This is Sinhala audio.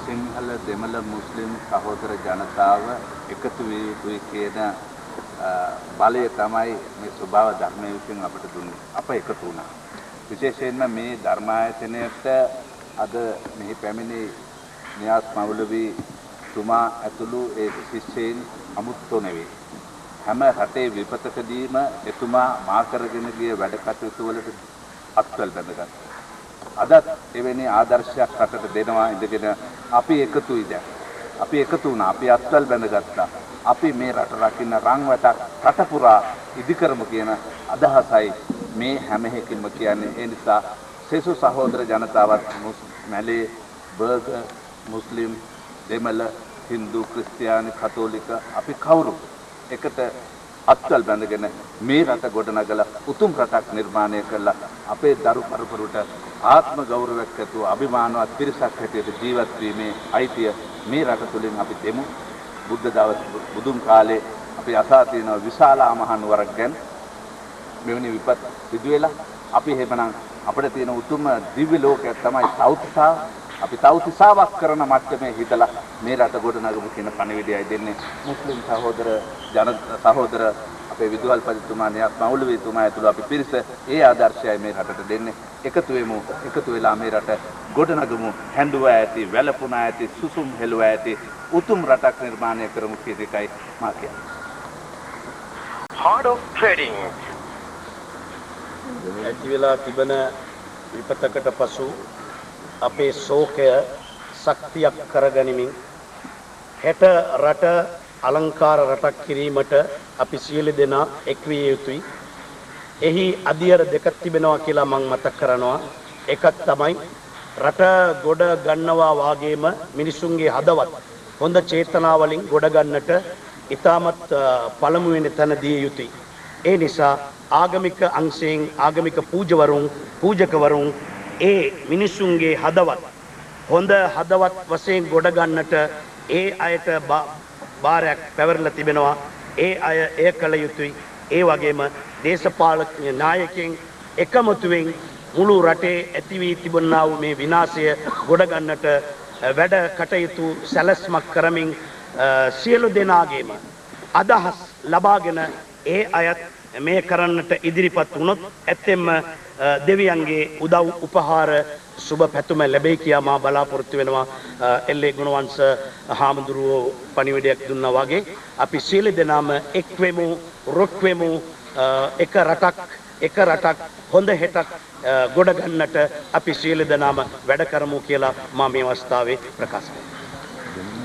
සිංහල දෙමළ මුස්ලිම් සහෝදර ජනතාව එකතු විය යුතුයි කියන බලය තමයි මේ ස්වභාව ධර්මයේ විසින් අපට දුන්නේ. අප එකතු වුණා. විශේෂයෙන්ම මේ ධර්මායතනයට අද මෙහි පැමිණි නියාස් මවුලවි තුමා ඇතුළු ඒ ශිෂ්‍යයන් අමුත්තෝ නෙවෙයි. හැම රටේ විපතකදීම එතුමා මා කරගෙන ගිය වැඩ කටයුතු වලට අත්වල බැඳගත්තා. අදත් එවැනි ආදර්ශයක් රටට දෙනවා ඉඳගෙන අපි එකතුයි දැන්. අපි එකතු වුණා. අපි අත්වල බැඳගත්තා. අපි මේ රට රකින්න රංවටක් රට පුරා ඉදිකරමු කියන අදහසයි මේ හැම එකකින්ම කියන්නේ. ඒ නිසා සෙසු සහෝදර ජනතාවත් මැලේ බර්ගර් මුස්ලිම් දෙමළ හින්දු ක්‍රිස්තියානි කතෝලික අපි කවුරු එකට අත්වල බැඳගෙන මේ රට ගොඩනගලා උතුම් රටක් නිර්මාණය කළා අපේ දරු පරපුරට ආත්ම ගෞරවයක් ඇතුව අභිමානවත් පිරිසක් හැටියට ජීවත් වීමේ අයිතිය මේ රට තුලින් අපි දෙමු. බුද්ධ දවස් බුදුන් කාලේ අපි අසා තියෙන විශාල මහනුවරක් ගැන මෙවැනි විපත් සිදු වෙලා අපි එහෙමනම් අපිට තියෙන උතුම් දිව්‍ය ලෝකයක් තමයි තවතිසා. අපි තවතිසාවක් කරන මට්ටමේ හිතලා මේ රට ගොඩනගමු කියන පණිවිඩයයි දෙන්නේ මුස්ලිම් සහෝදර අපේ විදුහල්පතිතුමා නියාස් මවුලවිතුමා ඇතුළු අපි පිරිස ඒ ආදර්ශයයි මේ රටට දෙන්නේ. එකතු වෙමු. එකතු වෙලා මේ රට ගොඩනගමු. හැඬුවා ඇති, වැළපුණා ඇති, සුසුම් හෙළුවා ඇති උතුම් රටක් නිර්මාණය කරමු කියන එකයි මා කියන්නේ. Heart of Trading. ඇති වෙලා තිබෙන විපතකට පසු අපේ ශෝකය ශක්තියක් කරගනිමින් හෙට රට අලංකාර රටක් කිරීමට අපි සියලු දෙනා එක් විය යුතුයි. එහි අධියර දෙකක් තිබෙනවා කියලා මම මතක් කරනවා. එකක් තමයි රට ගොඩ ගන්නවා වාගේම මිනිසුන්ගේ හදවත් හොඳ චේතනාවලින් ගොඩ ගන්නට ඊටමත් පළමුවෙනි තැන දිය යුතුයි. ඒ නිසා ආගමික අංශයෙන් ආගමික පූජකවරුන් ඒ මිනිසුන්ගේ හදවත් හොඳ හදවත් වශයෙන් ගොඩ ගන්නට ඒ අයට බාරයක් පැවරලා තිබෙනවා. ඒ අය එය කළ යුතුයි. ඒ වගේම දේශපාලක නායකයන් එකමුතුවෙන් මුළු රටේ ඇති වී තිබුණා වූ මේ විනාශය ගොඩ ගන්නට වැඩ කටයුතු සැලැස්මක් කරමින් සියලු දෙනාගේම අදහස් ලබාගෙන ඒ අයත් මේ කරන්නට ඉදිරිපත් වුණොත් ඇත්තෙන්ම දෙවියන්ගේ උදව් උපහාර සුබ පැතුම ලැබෙයි කියලා මා බලාපොරොත්තු වෙනවා. එල්.ඒ. ගුණවංශ හාමුදුරුවෝ පණිවිඩයක් දුන්නා වගේ අපි සියලු දෙනාම එක් වෙමු, රොක් වෙමු, එක රටක් හොඳ හෙටක් ගොඩ ගන්නට අපි සියලු දෙනාම වැඩ කරමු කියලා මා මේ අවස්ථාවේ ප්‍රකාශ කරනවා.